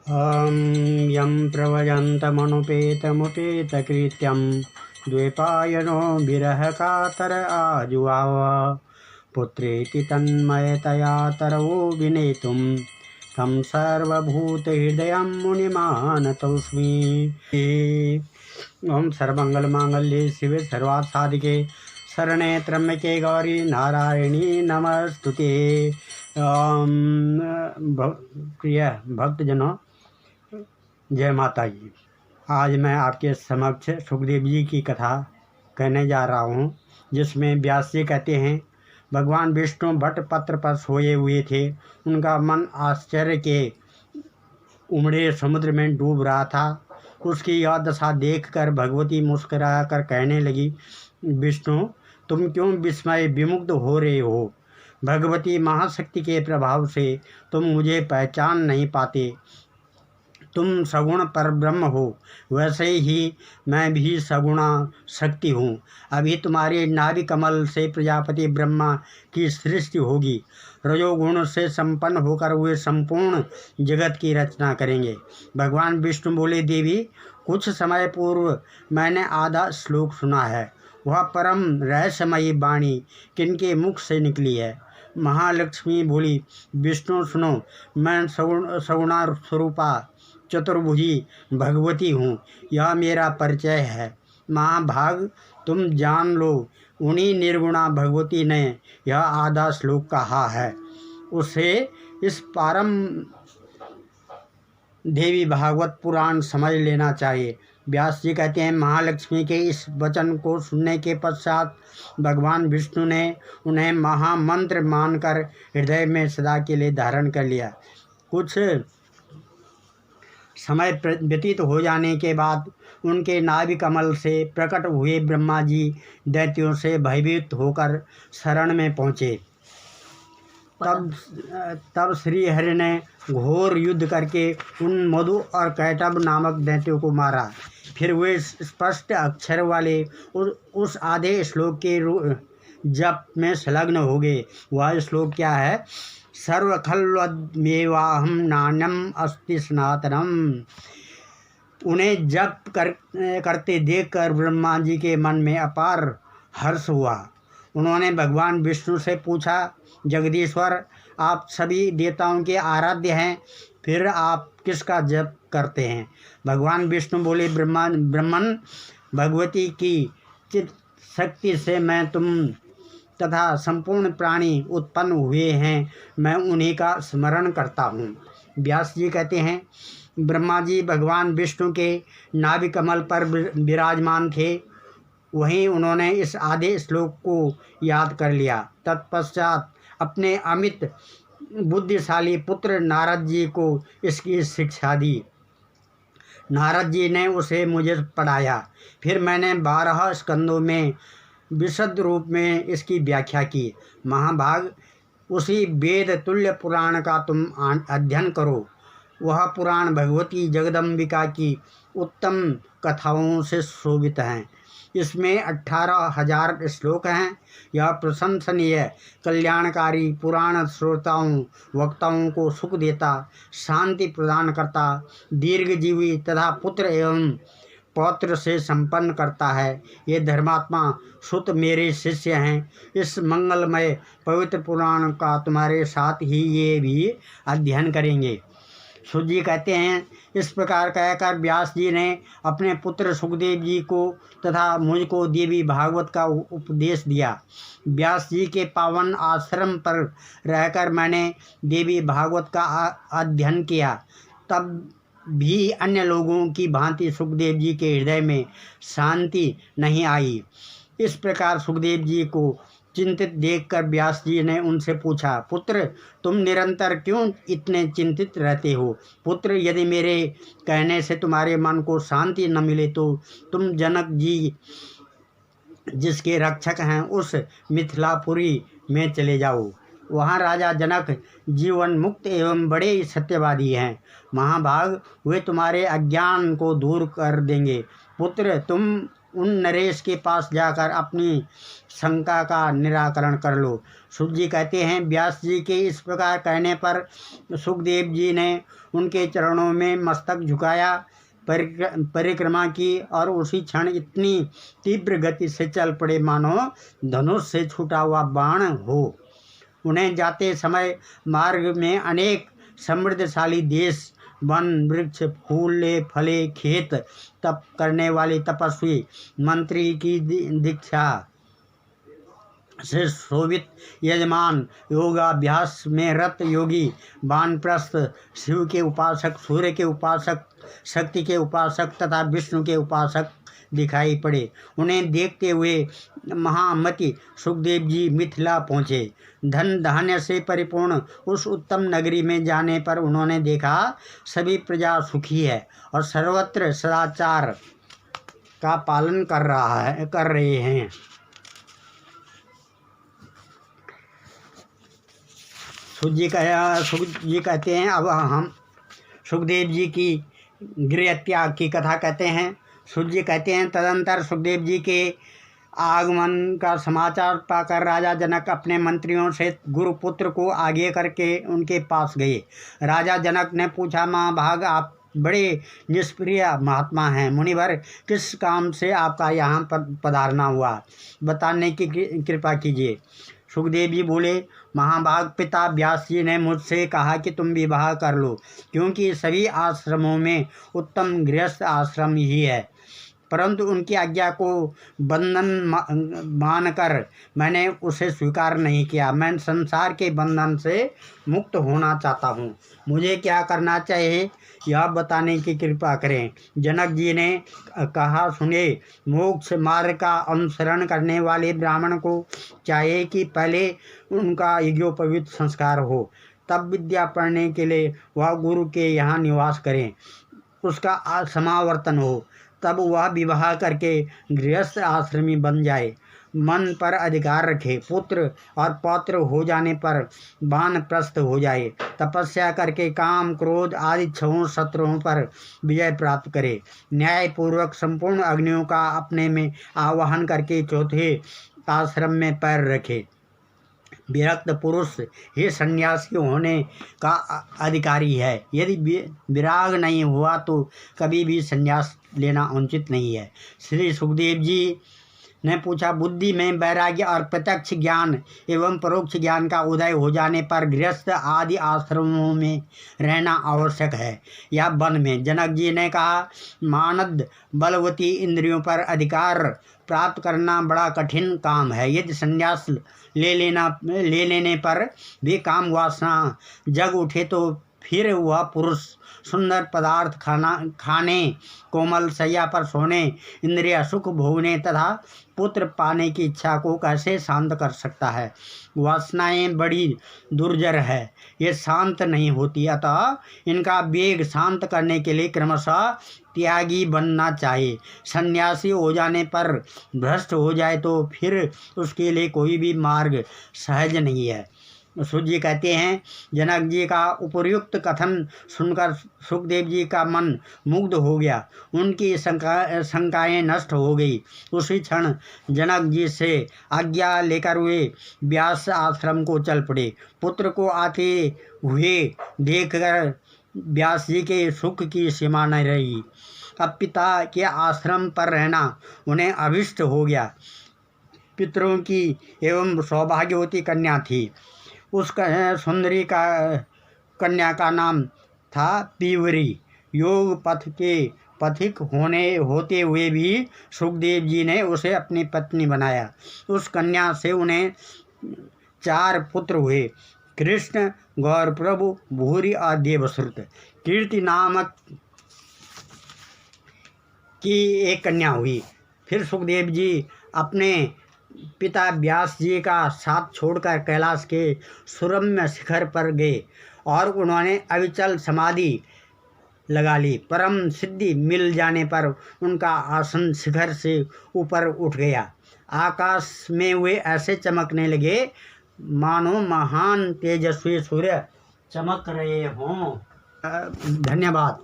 यं प्रव्रजन्तमनुपेतमुपेतकृत्यं द्वैपायनो विरहकातर आजुआव पुत्रेति तन्मयतया तरवो विनेतुं तं सर्वभूतहृदयं मुनिमानतोऽस्मि। ओम सर्वमंगलमांगल्ये शिवे सर्वार्थसाधिके शरणे त्र्यंबके गौरी नारायणी नमस्तुते। प्रिय भक्तजनों, जय माता जी। आज मैं आपके समक्ष सुखदेव जी की कथा कहने जा रहा हूँ, जिसमें व्यास जी कहते हैं, भगवान विष्णु भट्ट पत्र पर सोए हुए थे। उनका मन आश्चर्य के उमड़े समुद्र में डूब रहा था। उसकी यह दशा देखकर भगवती मुस्कुरा कर कहने लगी, विष्णु, तुम क्यों विस्मय विमुग्ध हो रहे हो? भगवती महाशक्ति के प्रभाव से तुम मुझे पहचान नहीं पाते। तुम सगुण परब्रह्म हो, वैसे ही मैं भी सगुणा शक्ति हूँ। अभी तुम्हारे नाभि कमल से प्रजापति ब्रह्मा की सृष्टि होगी। रजोगुण से संपन्न होकर वे संपूर्ण जगत की रचना करेंगे। भगवान विष्णु बोले, देवी, कुछ समय पूर्व मैंने आधा श्लोक सुना है। वह परम रहस्यमयी वाणी किनके मुख से निकली है? महालक्ष्मी बोली, विष्णु सुनो, मैं सगुणा स्वरूपा चतुर्भुजी भगवती हूँ। यह मेरा परिचय है। महाभाग, तुम जान लो, उन्हीं निर्गुणा भगवती ने यह आधा श्लोक कहा है। उसे इस पारम देवी भागवत पुराण समझ लेना चाहिए। व्यास जी कहते हैं, महालक्ष्मी के इस वचन को सुनने के पश्चात भगवान विष्णु ने उन्हें महामंत्र मानकर हृदय में सदा के लिए धारण कर लिया। कुछ समय व्यतीत हो जाने के बाद उनके नाभि कमल से प्रकट हुए ब्रह्मा जी दैत्यों से भयभीत होकर शरण में पहुँचे। तब श्री हरि ने घोर युद्ध करके उन मधु और कैटभ नामक दैत्यों को मारा। फिर वे स्पष्ट अक्षर वाले उस आधे श्लोक के जप में संलग्न हो गए। वह श्लोक क्या है? सर्वखल्वद्मेवाहं नान्यम अस्ति सनातनम। उन्हें जप करते देखकर ब्रह्मा जी के मन में अपार हर्ष हुआ। उन्होंने भगवान विष्णु से पूछा, जगदीश्वर, आप सभी देवताओं के आराध्य हैं, फिर आप किसका जप करते हैं? भगवान विष्णु बोले, ब्रह्मन, भगवती की चित शक्ति से मैं तुम तथा संपूर्ण प्राणी उत्पन्न हुए हैं। मैं उन्हीं का स्मरण करता हूँ। व्यास जी कहते हैं, ब्रह्मा जी भगवान विष्णु के नाभि कमल पर विराजमान थे। वहीं उन्होंने इस आधे श्लोक को याद कर लिया। तत्पश्चात अपने अमित बुद्धिशाली पुत्र नारद जी को इसकी शिक्षा दी। नारद जी ने उसे मुझे पढ़ाया। फिर मैंने 12 स्कंदों में विशद रूप में इसकी व्याख्या की। महाभाग, उसी वेद तुल्य पुराण का तुम अध्ययन करो। वह पुराण भगवती जगदम्बिका की उत्तम कथाओं से शोभित हैं। इसमें 18,000 श्लोक हैं। यह प्रशंसनीय कल्याणकारी पुराण श्रोताओं वक्ताओं को सुख देता, शांति प्रदान करता, दीर्घजीवी तथा पुत्र एवं पौत्र से संपन्न करता है। ये धर्मात्मा सुत मेरे शिष्य हैं। इस मंगलमय पवित्र पुराण का तुम्हारे साथ ही ये भी अध्ययन करेंगे। सुत जी कहते हैं, इस प्रकार कहकर व्यास जी ने अपने पुत्र सुखदेव जी को तथा मुझको देवी भागवत का उपदेश दिया। व्यास जी के पावन आश्रम पर रहकर मैंने देवी भागवत का अध्ययन किया। तब भी अन्य लोगों की भांति सुखदेव जी के हृदय में शांति नहीं आई। इस प्रकार सुखदेव जी को चिंतित देखकर व्यास जी ने उनसे पूछा, पुत्र, तुम निरंतर क्यों इतने चिंतित रहते हो? पुत्र, यदि मेरे कहने से तुम्हारे मन को शांति न मिले तो तुम जनक जी जिसके रक्षक हैं उस मिथिलापुरी में चले जाओ। वहाँ राजा जनक जीवन मुक्त एवं बड़े सत्यवादी हैं। महाभाग, वे तुम्हारे अज्ञान को दूर कर देंगे। पुत्र, तुम उन नरेश के पास जाकर अपनी शंका का निराकरण कर लो। सुख जी कहते हैं, व्यास जी के इस प्रकार कहने पर सुखदेव जी ने उनके चरणों में मस्तक झुकाया, परिक्रमा की और उसी क्षण इतनी तीव्र गति से चल पड़े मानो धनुष से छूटा हुआ बाण हो। उन्हें जाते समय मार्ग में अनेक समृद्धशाली देश, वन, वृक्ष, फूले फले खेत, तप करने वाले तपस्वी, मंत्री की दीक्षा से शोभित यजमान, योगाभ्यास में रत योगी, वानप्रस्थ, शिव के उपासक, सूर्य के उपासक, शक्ति के उपासक तथा विष्णु के उपासक दिखाई पड़े। उन्हें देखते हुए महामति सुखदेव जी मिथिला पहुँचे। धन धान्य से परिपूर्ण उस उत्तम नगरी में जाने पर उन्होंने देखा सभी प्रजा सुखी है और सर्वत्र सदाचार का पालन कर रहे हैं। सुख जी कहते हैं, अब हम सुखदेव जी की गृह त्याग की कथा कहते हैं। सुख जी कहते हैं, तदंतर सुखदेव जी के आगमन का समाचार पाकर राजा जनक अपने मंत्रियों से गुरुपुत्र को आगे करके उनके पास गए। राजा जनक ने पूछा, महाभाग, आप बड़े निष्प्रिय महात्मा हैं, मुनिवर किस काम से आपका यहाँ पर पधारना हुआ, बताने की कृपा कीजिए। सुखदेव जी बोले, महाभाग, पिता व्यास जी ने मुझसे कहा कि तुम विवाह कर लो, क्योंकि सभी आश्रमों में उत्तम गृहस्थ आश्रम ही है, परंतु उनकी आज्ञा को बंधन मानकर मैंने उसे स्वीकार नहीं किया। मैं संसार के बंधन से मुक्त होना चाहता हूँ, मुझे क्या करना चाहिए यह बताने की कृपा करें। जनक जी ने कहा, सुने, मोक्ष मार्ग का अनुसरण करने वाले ब्राह्मण को चाहिए कि पहले उनका यज्ञोपवीत संस्कार हो, तब विद्या पढ़ने के लिए वह गुरु के यहाँ निवास करें, उसका समावर्तन हो, तब वह विवाह करके गृहस्थ आश्रमी बन जाए, मन पर अधिकार रखे, पुत्र और पौत्र हो जाने पर वानप्रस्थ हो जाए, तपस्या करके काम क्रोध आदि 6 शत्रुओं पर विजय प्राप्त करे, न्यायपूर्वक संपूर्ण अग्नियों का अपने में आवाहन करके चौथे आश्रम में पैर रखे। विरक्त पुरुष ही सन्यासी होने का अधिकारी है। यदि विराग नहीं हुआ तो कभी भी संन्यास लेना उचित नहीं है। श्री सुखदेव जी ने पूछा, बुद्धि में वैराग्य और प्रत्यक्ष ज्ञान एवं परोक्ष ज्ञान का उदय हो जाने पर गृहस्थ आदि आश्रमों में रहना आवश्यक है या वन में। जनक जी ने कहा, मानद बलवती इंद्रियों पर अधिकार प्राप्त करना बड़ा कठिन काम है। यदि संन्यास ले लेने पर भी काम वासना जग उठे तो फिर वह पुरुष सुंदर पदार्थ खाने, कोमल शैया पर सोने, इंद्रिय सुख भोगने तथा पुत्र पाने की इच्छा को कैसे शांत कर सकता है। वासनाएं बड़ी दुर्जर है, ये शांत नहीं होती, अतः इनका वेग शांत करने के लिए क्रमशः त्यागी बनना चाहिए। सन्यासी हो जाने पर भ्रष्ट हो जाए तो फिर उसके लिए कोई भी मार्ग सहज नहीं है। सुख जी कहते हैं, जनक जी का उपर्युक्त कथन सुनकर सुखदेव जी का मन मुग्ध हो गया, उनकी शंकाएं नष्ट हो गई। उसी क्षण जनक जी से आज्ञा लेकर वे व्यास आश्रम को चल पड़े। पुत्र को आते हुए देखकर व्यास जी के सुख की सीमा न रही। अब पिता के आश्रम पर रहना उन्हें अभिष्ट हो गया। पितरों की एवं सौभाग्यवती कन्या थी। उस सुंदरी का कन्या का नाम था पीवरी। योग पथ के पथिक होते हुए भी सुखदेव जी ने उसे अपनी पत्नी बनाया। उस कन्या से उन्हें 4 पुत्र हुए, कृष्ण, गौरप्रभु, भूरी और देवश्रुत। कीर्ति नामक की एक कन्या हुई। फिर सुखदेव जी अपने पिता व्यास जी का साथ छोड़कर कैलाश के सुरम्य शिखर पर गए और उन्होंने अविचल समाधि लगा ली। परम सिद्धि मिल जाने पर उनका आसन शिखर से ऊपर उठ गया। आकाश में वे ऐसे चमकने लगे मानो महान तेजस्वी सूर्य चमक रहे हों। धन्यवाद।